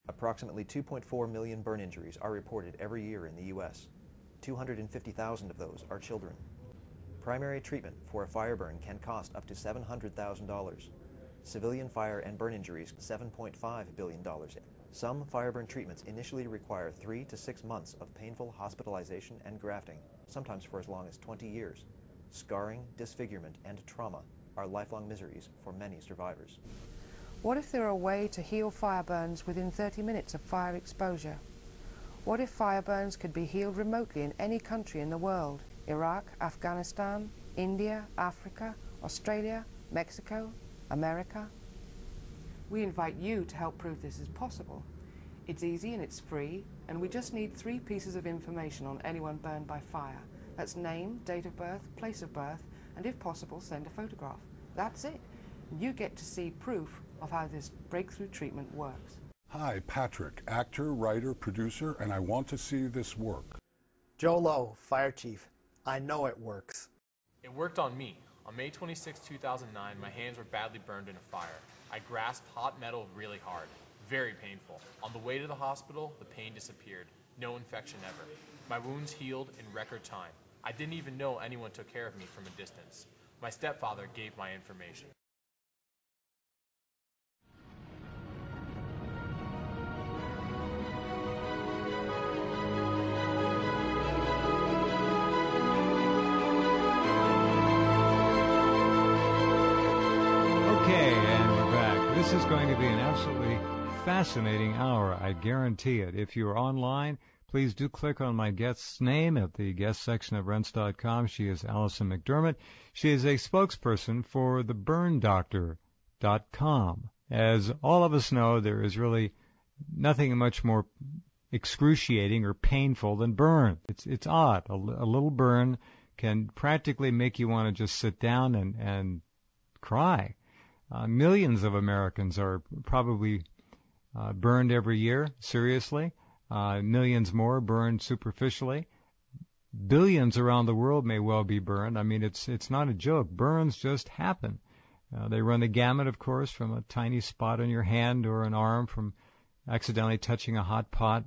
Approximately 2.4 million burn injuries are reported every year in the U.S. 250,000 of those are children. Primary treatment for a fire burn can cost up to $700,000. Civilian fire and burn injuries, $7.5 billion. Some fire burn treatments initially require 3 to 6 months of painful hospitalization and grafting, sometimes for as long as 20 years. Scarring, disfigurement, and trauma are lifelong miseries for many survivors. What if there were a way to heal fire burns within 30 minutes of fire exposure? What if fire burns could be healed remotely in any country in the world? Iraq, Afghanistan, India, Africa, Australia, Mexico, America? We invite you to help prove this is possible. It's easy and it's free, and we just need 3 pieces of information on anyone burned by fire. That's name, date of birth, place of birth, and if possible, send a photograph. That's it. You get to see proof of how this breakthrough treatment works. Hi, Patrick, actor, writer, producer, and I want to see this work. Joe Lowe, fire chief. I know it works. It worked on me. On May 26, 2009, my hands were badly burned in a fire. I grasped hot metal really hard. Very painful. On the way to the hospital, the pain disappeared. No infection ever. My wounds healed in record time. I didn't even know anyone took care of me from a distance. My stepfather gave my information. Okay, and we're back. This is going to be an absolutely fascinating hour, I guarantee it. If you're online, please do click on my guest's name at the guest section of rense.com. She is Allison McDermott. She is a spokesperson for the burndoctor.com. As all of us know, there is really nothing much more excruciating or painful than burn. It's odd. A little burn can practically make you want to just sit down and cry. Millions of Americans are probably burned every year, seriously. Millions more burned superficially. Billions around the world may well be burned. I mean, it's not a joke. Burns just happen. They run the gamut, of course, from a tiny spot on your hand or an arm, from accidentally touching a hot pot,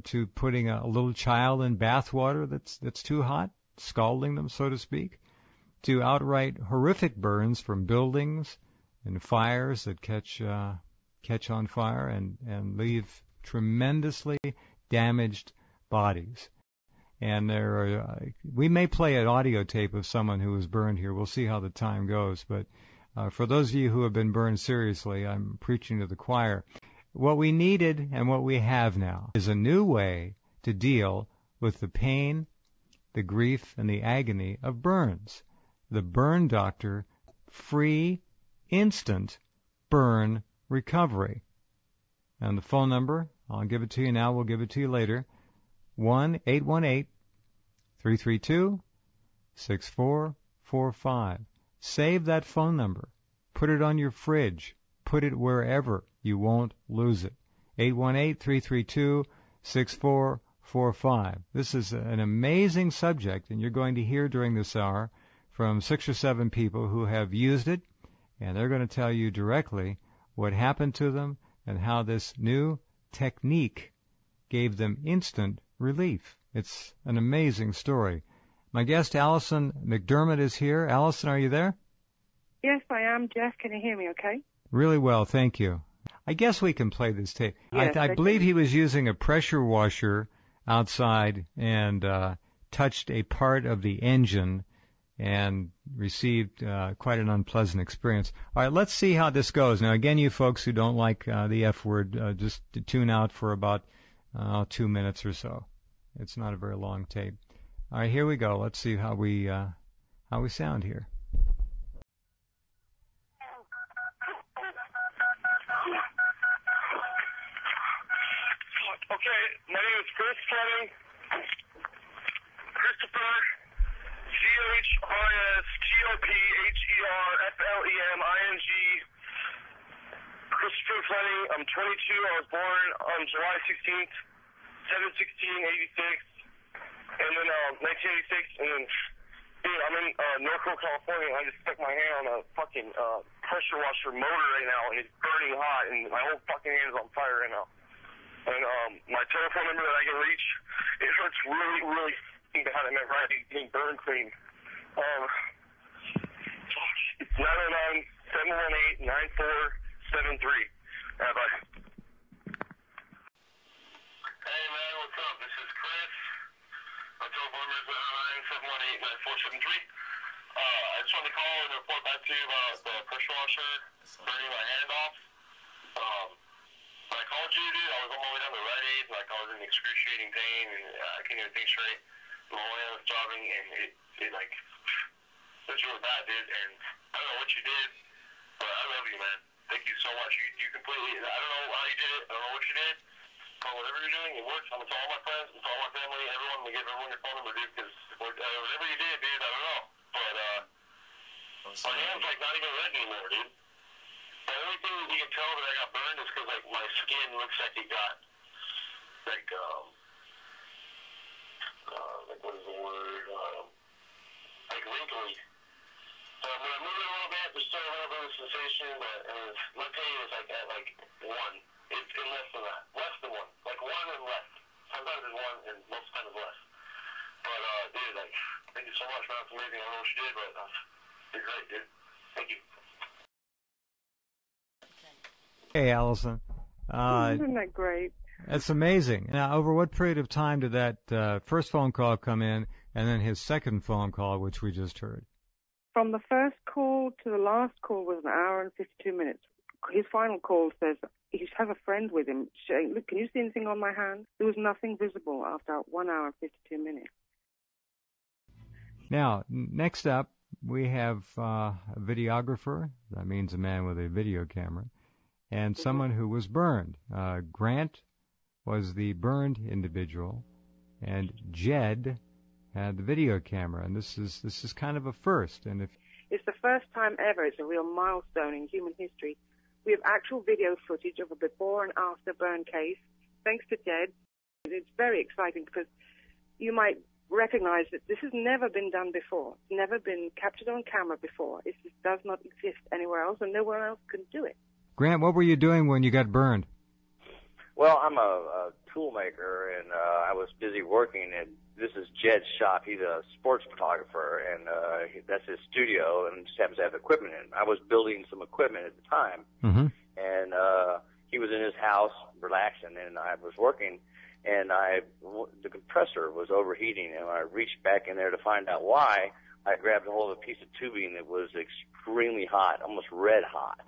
to putting a little child in bath water that's too hot, scalding them, so to speak, to outright horrific burns from buildings and fires that catch on fire and leave tremendously damaged bodies. And we may play an audio tape of someone who was burned here. We'll see how the time goes. But for those of you who have been burned seriously, I'm preaching to the choir. What we needed and what we have now is a new way to deal with the pain, the grief, and the agony of burns. The Burn Doctor, free, instant burn recovery. And the phone number, I'll give it to you now, we'll give it to you later, 1-818-332-6445. Save that phone number. Put it on your fridge. Put it wherever. You won't lose it. 818-332-6445. This is an amazing subject, and you're going to hear during this hour from 6 or 7 people who have used it, and they're going to tell you directly what happened to them and how this new technique gave them instant relief. It's an amazing story. My guest, Allison McDermott, is here. Allison, are you there? Yes, I am, Jeff. Can you hear me okay? Really well, thank you. I guess we can play this tape. Yes, I believe he was using a pressure washer outside and touched a part of the engine and received quite an unpleasant experience. All right, let's see how this goes. Now, again, you folks who don't like the F word, just tune out for about 2 minutes or so. It's not a very long tape. All right, here we go. Let's see how we sound here. Okay, my name is Chris Fleming. Christopher CHRISTOPHERFLEMING. Christopher Fleming. I'm 22. I was born on July 16th, 7/16/86, and then 1986. And then, dude, I'm in Norco, California. And I just stuck my hand on a fucking pressure washer motor right now, and it's burning hot, and my whole fucking hand is on fire right now. And my telephone number that I can reach, it hurts really, really bad. I'm at right getting burn cream. It's 909-718-9473. Bye. Hey man, what's up? This is Chris. My telephone number is 909-718-9473. I just wanted to call and report back to you about the pressure washer burning my hand off. When I called you, dude, I was on my way down to Rite Aid, like I was in excruciating pain, and I couldn't even think straight. My hand was throbbing, and it like, it was really bad, dude, and I don't know what you did, but I love you, man. Thank you so much. You completely, I don't know how you did it, I don't know what you did, but whatever you're doing, it works. I'm gonna tell all my friends, I'm gonna tell all my family, everyone, I'm gonna give everyone your phone number, dude, because whatever you did, dude, I don't know, but my hand's like not even red anymore, dude. The only thing that you can tell that I got burned is because like my skin looks like it got like what is the word? Like wrinkly. So when I move it a little bit, there's still a little bit of sensation, but my pain is like at like 1. It's less than that. Less than 1. Like 1 and less. Sometimes it's 1 and most times it's less. But dude, like, thank you so much, man. It's amazing. I don't know what you did, but you're great, dude. Thank you. Hey, Allison. Isn't that great? That's amazing. Now, over what period of time did that first phone call come in, and then his second phone call, which we just heard? From the first call to the last call was an hour and 52 minutes. His final call says he has a friend with him saying, look, can you see anything on my hand? There was nothing visible after 1 hour and 52 minutes. Now, next up, we have a videographer. That means a man with a video camera. And someone who was burned. Grant was the burned individual, and Jed had the video camera. And this is kind of a first. And if it's the first time ever, it's a real milestone in human history. We have actual video footage of a before and after burn case, thanks to Jed. It's very exciting because you might recognize that this has never been done before. It's never been captured on camera before. It just does not exist anywhere else, and nowhere else can do it. Grant, what were you doing when you got burned? Well, I'm a tool maker, and I was busy working, and this is Jed's shop. He's a sports photographer, and that's his studio, and just happens to have equipment in it. I was building some equipment at the time, and he was in his house relaxing, and I was working, and the compressor was overheating, and when I reached back in there to find out why, I grabbed a hold of a piece of tubing that was extremely hot, almost red hot.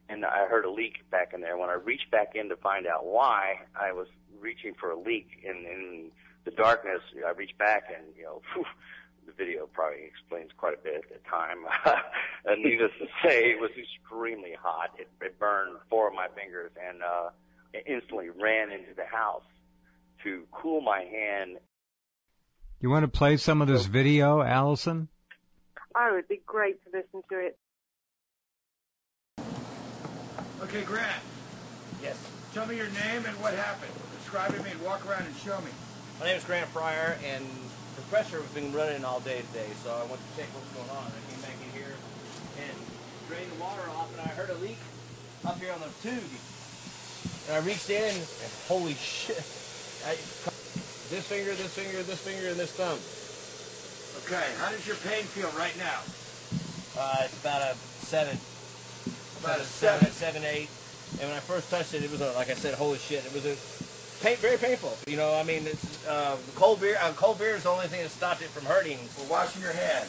And I heard a leak back in there. When I reached back in to find out why, I was reaching for a leak. In the darkness, I reached back and, the video probably explains quite a bit at the time. And needless to say, it was extremely hot. It burned 4 of my fingers, and it instantly ran into the house to cool my hand. You want to play some of this video, Allison? Oh, it'd be great to listen to it. Okay, Grant. Yes. Tell me your name and what happened. Describe it to me and walk around and show me. My name is Grant Fryer, and the pressure has been running all day today, so I went to check what's going on. I came back in here and drained the water off, and I heard a leak up here on the tube. And I reached in, and holy shit. This finger, this finger, this finger, and this thumb. Okay, how does your pain feel right now? It's about a 7. About a 7? 7, 8. And when I first touched it, it was, like I said, holy shit. It was very painful. I mean, it's cold beer. Cold beer is the only thing that stopped it from hurting. We're washing your hands.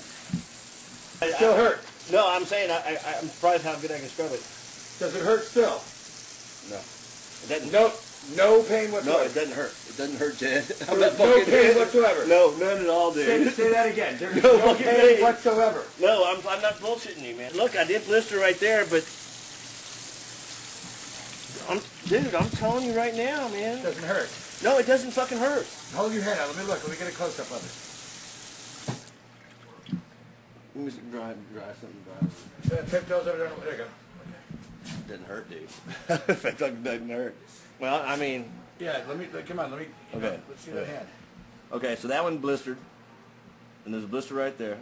It still hurt? No, I'm saying I'm surprised how good I can scrub it. Does it hurt still? No. It doesn't. No pain whatsoever? No, it doesn't hurt. It doesn't hurt, Jed. No pain whatsoever? No, none at all, dude. Say that again. There's no pain whatsoever? No, I'm not bullshitting you, man. Look, I did blister right there, but... Dude, I'm telling you right now, man. It doesn't hurt? No, it doesn't fucking hurt. Hold your head out. Let me look. Let me get a close-up of it. Let me dry something. Tiptoes over there. There you go. It doesn't hurt, dude. It fucking doesn't hurt. Well, I mean... Yeah, come on, okay. Let's see the hand. Okay, so that one blistered. And there's a blister right there.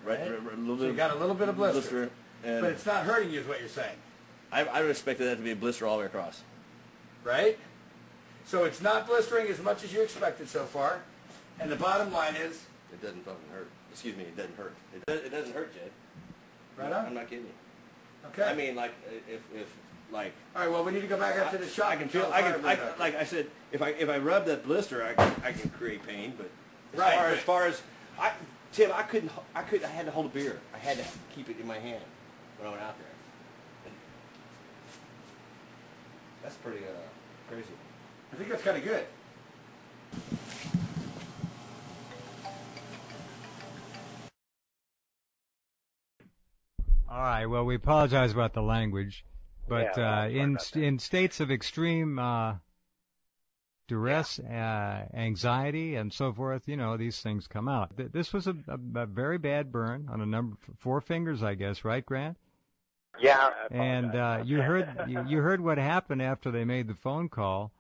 Right. Right? A little So bit you got a little bit of blister. and But it's not hurting you is what you're saying, I would expect that to be a blister all the way across. right? So it's not blistering as much as you expected so far. And the bottom line is, It doesn't fucking hurt. Excuse me, it doesn't hurt. It doesn't hurt, Jed. right on? I'm not kidding you. Okay. I mean, like, if like. All right, well, we need to go back up to the shop. I can feel. Like I said, if I rub that blister, I can create pain. But as far as Tim, I had to hold a beer. I had to keep it in my hand when I went out there. That's pretty crazy. I think that's kind of good. All right. Well, we apologize about the language, but in states of extreme duress, anxiety, and so forth, these things come out. This was a very bad burn on a number 4 fingers, I guess, right, Grant? Yeah. And you heard what happened after they made the phone call.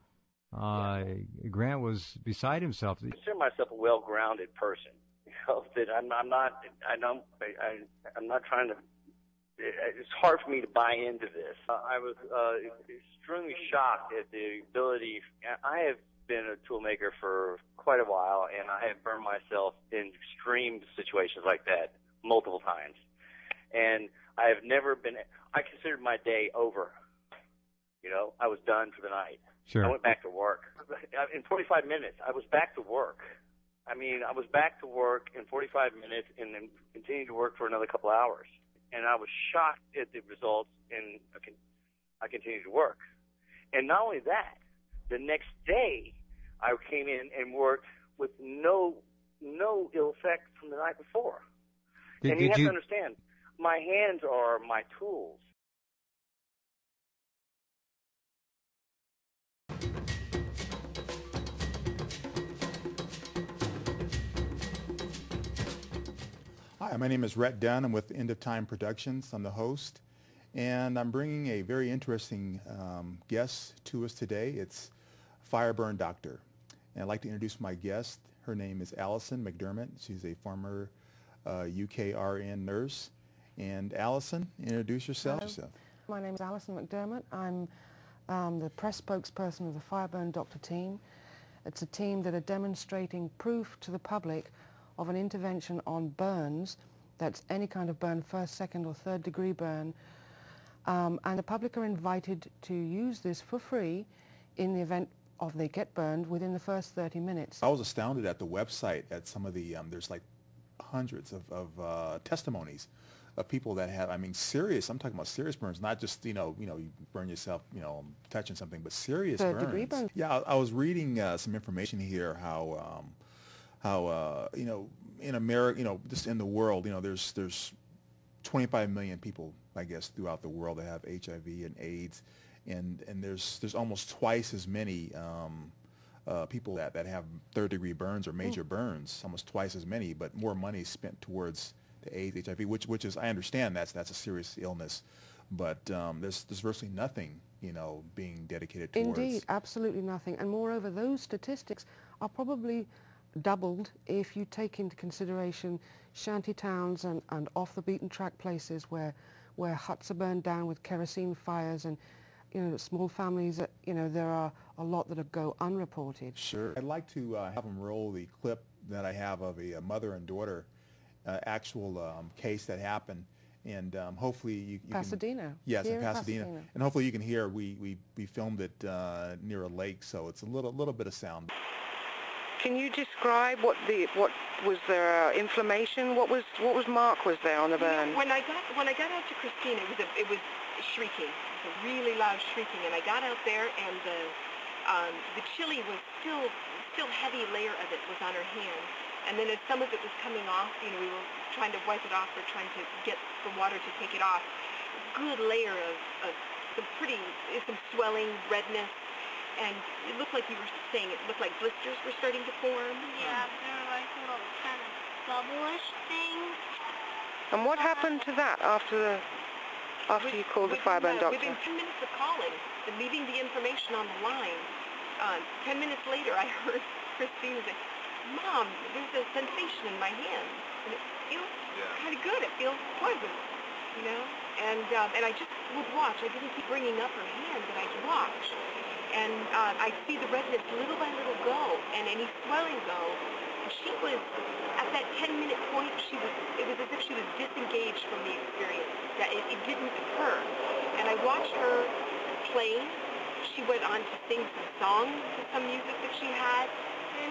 Grant was beside himself. I consider myself a well-grounded person. That I'm not trying to. It's hard for me to buy into this. I was extremely shocked at the ability. I have been a tool maker for quite a while, and I have burned myself in extreme situations like that multiple times. And I have never been. I considered my day over. I was done for the night. Sure. I went back to work. In 45 minutes, I was back to work. I was back to work in 45 minutes and then continued to work for another couple hours. And I was shocked at the results, and I continued to work. And not only that, the next day I came in and worked with no ill effect from the night before. And you have to understand, my hands are my tools. Hi, my name is Rhett Dunn. I'm with End of Time Productions. I'm the host, and I'm bringing a very interesting guest to us today. It's Fire Burn Doctor, and I'd like to introduce my guest. Her name is Alison McDermott. She's a former UKRN nurse. And Alison, introduce yourself. Hello. My name is Alison McDermott. I'm the press spokesperson of the Fire Burn Doctor team. It's a team that are demonstrating proof to the public of an intervention on burns, that's any kind of burn, 1st, 2nd or 3rd degree burn, and the public are invited to use this for free in the event of they get burned within the first 30 minutes. I was astounded at the website, at some of the, there's like hundreds of testimonies of people that have, serious, I'm talking about serious burns, not just, you burn yourself, touching something, but serious burns. 3rd degree burns. Yeah, I was reading some information here, how in America, just in the world, there's 25 million people, I guess, throughout the world that have HIV and AIDS, and there's almost twice as many people that have 3rd degree burns or major burns, almost twice as many, but more money is spent towards the AIDS, HIV, which is, I understand that's a serious illness, but there's virtually nothing, being dedicated towards. Indeed, absolutely nothing, and moreover, those statistics are probably doubled if you take into consideration shanty towns and off the beaten track places where huts are burned down with kerosene fires, and small families that there are a lot that go unreported. Sure. I'd like to have them roll the clip that I have of a mother and daughter actual case that happened, and hopefully you Pasadena. Can, yes, Here in Pasadena, and hopefully you can hear. We filmed it near a lake, so it's a little bit of sound. Can you describe what was there? Inflammation? What was mark was there on the burn? When I got out to Christine, it was shrieking. It was a really loud shrieking, and I got out there, and the chili was still heavy layer of it was on her hand, and then as some of it was coming off, we were trying to wipe it off or trying to get the water to take it off. Good layer of some swelling, redness. And it looked like you were saying it looked like blisters were starting to form. Yeah, they were like little kind of bubblish things. And what happened to that after you called the Fire Burn Doctor? Within 10 minutes of calling and leaving the information on the line, 10 minutes later I heard Christine say, "Mom, there's a sensation in my hand." and it feels kind of good. It feels pleasant, you know. And I just would watch. I didn't keep bringing up her hand, but I'd watch. And I'd see the redness little by little go, and any swelling go. And she was, at that 10-minute point, it was as if she was disengaged from the experience, that it didn't occur. And I watched her playing. She went on to sing some songs to some music that she had,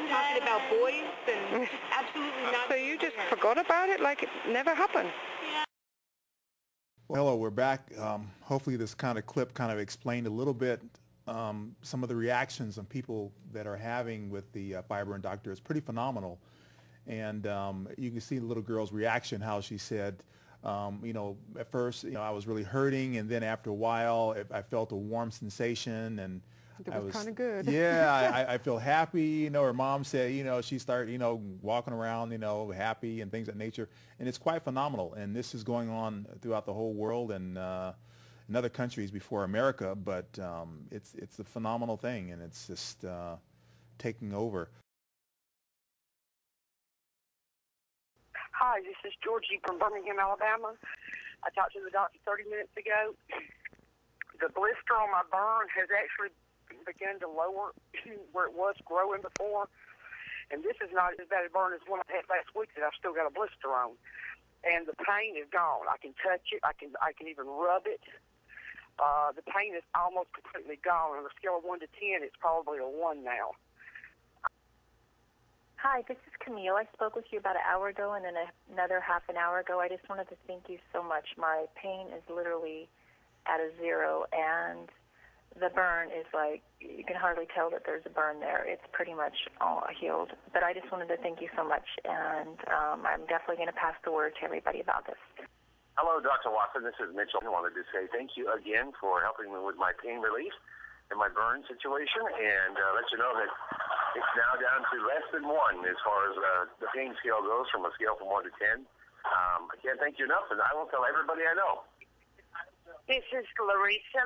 talking about boys, and just absolutely not. So you just forgot about it like it never happened? Well, hello, we're back. Hopefully this kind of clip kind of explained a little bit some of the reactions of people that are having with the fire burn doctor. It's pretty phenomenal. And you can see the little girl's reaction, how she said, you know, at first, you know, I was really hurting, and then after a while, I felt a warm sensation, and it was kind of good. Yeah, I feel happy. You know, her mom said, you know, she started, you know, walking around, you know, happy and things of that nature, and it's quite phenomenal. And this is going on throughout the whole world and in other countries before America, but it's a phenomenal thing, and it's just taking over. Hi, this is Georgie from Birmingham, Alabama. I talked to the doctor 30 minutes ago. The blister on my burn has actually begun to lower where it was growing before. And this is not as bad a burn as one I had last week that I've still got a blister on. And the pain is gone. I can touch it. I can even rub it. The pain is almost completely gone. On a scale of 1 to 10, it's probably a 1 now. Hi, this is Camille. I spoke with you about an hour ago and then another half an hour ago. I just wanted to thank you so much. My pain is literally at a 0, and the burn is like, you can hardly tell that there's a burn there. It's pretty much all healed. But I just wanted to thank you so much, and I'm definitely going to pass the word to everybody about this. Hello, Dr. Watson. This is Mitchell. I wanted to say thank you again for helping me with my pain relief and my burn situation, and let you know that it's now down to less than 1 as far as the pain scale goes, from a scale from 1 to 10. I can't thank you enough, and I will tell everybody I know. This is Larissa.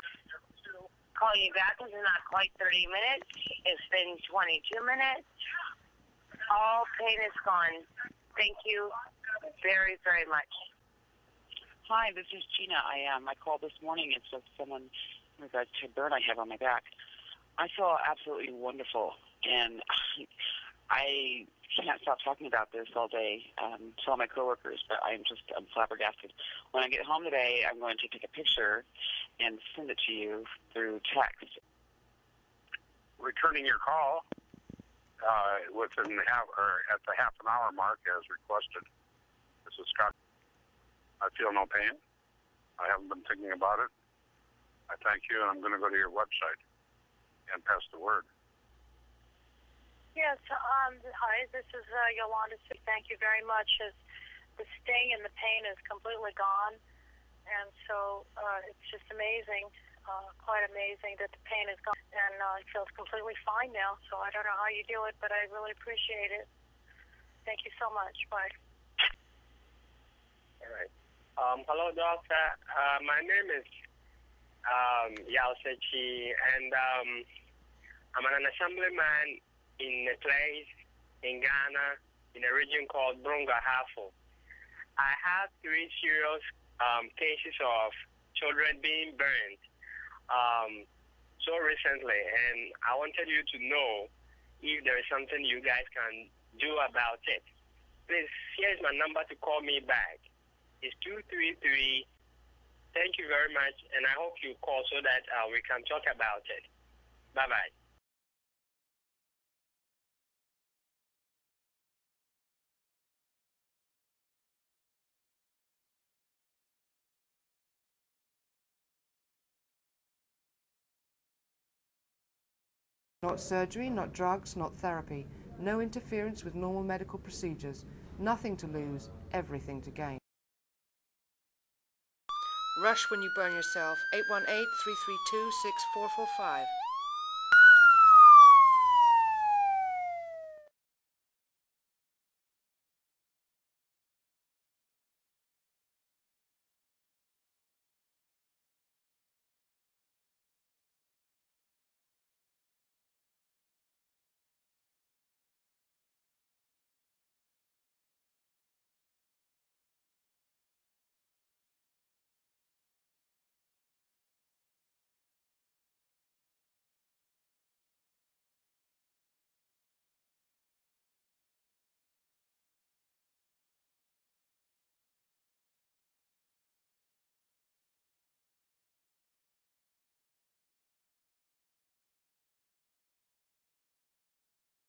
Calling you back in not quite 30 minutes. It's been 22 minutes. All pain is gone. Thank you very, very much. Hi, this is Gina. I called this morning and spoke to someone in regards to a burn I have on my back. I feel absolutely wonderful, and I can't stop talking about this all day to all my coworkers, but I'm flabbergasted. When I get home today, I'm going to take a picture and send it to you through text. Returning your call within at the half an hour mark as requested. This is Scott. I feel no pain. I haven't been thinking about it. I thank you, and I'm going to go to your website and pass the word. Yes, hi, this is Yolanda. Thank you very much. The sting and the pain is completely gone, and so it's just amazing, quite amazing that the pain is gone, and it feels completely fine now, so I don't know how you do it, but I really appreciate it. Thank you so much. Bye. All right. Hello, doctor. My name is Yao Sechi, and I'm an assemblyman in a place in Ghana, in a region called Brongahafo. I have 3 serious cases of children being burned so recently, and I wanted you to know if there is something you guys can do about it. Please, here's my number to call me back. It's 233. Thank you very much, and I hope you call so that we can talk about it. Bye-bye. Not surgery, not drugs, not therapy. No interference with normal medical procedures. Nothing to lose, everything to gain. Rush when you burn yourself. 818-332-6445.